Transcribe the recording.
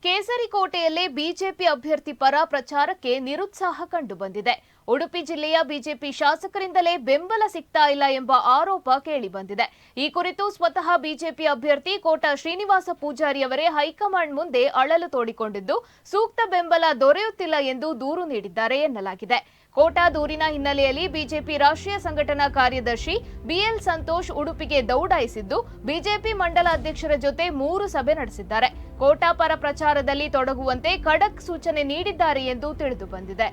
ಕೇಸರಿಕೋಟೆಯಲ್ಲಿ BJP ಅಭ್ಯರ್ಥಿ ಪರ ಪ್ರಚಾರಕ್ಕೆ ನಿರುತ್ಸಾಹ ಕಂಡುಬಂದಿದೆ. ಉಡುಪಿ ಜಿಲ್ಲೆಯ ಬಿಜೆಪಿ ಶಾಸಕರಿಂದಲೇ ಬೆಂಬಲ ಸಿಗ್ತಾ ಇಲ್ಲ ಎಂಬ ಆರೋಪ ಕೇಳಿಬಂದಿದೆ. ಈ ಕುರಿತು ಸ್ವತಃ ಬಿಜೆಪಿ ಅಭ್ಯರ್ಥಿ ಕೋಟಾ ಶ್ರೀನಿವಾಸ ಪೂಜಾರಿ ಅವರೇ ಹೈಕಮಾಂಡ್ ಮುಂದೆ ಅಳಲು ತೋಡಿಕೊಂಡಿದ್ದು, ಸೂಕ್ತ ಬೆಂಬಲ ದೊರೆಯುತ್ತಿಲ್ಲ ಎಂದು ದೂರು ನೀಡಿದ್ದಾರೆ ಎನ್ನಲಾಗಿದೆ. ಕೋಟಾ ದೂರಿನ ಹಿನ್ನೆಲೆಯಲ್ಲಿ ಬಿಜೆಪಿ ರಾಷ್ಟ್ರೀಯ ಸಂಘಟನಾ ಕಾರ್ಯದರ್ಶಿ ಬಿಎಲ್ ಸಂತೋಷ್ ಉಡುಪಿಗೆ ದೌಡಾಯಿಸಿದ್ದು, ಬಿಜೆಪಿ ಮಂಡಲ ಅಧ್ಯಕ್ಷರ ಜೊತೆ 3 ಸಭೆ ನಡೆಸಿದ್ದಾರೆ. ಕೋಟಾ ಪರ ಪ್ರಚಾರದಲ್ಲಿ ತೊಡಗುವಂತೆ ಖಡಕ್ ಸೂಚನೆ ನೀಡಿದ್ದಾರೆ ಎಂದು ತಿಳಿದು ಬಂದಿದೆ.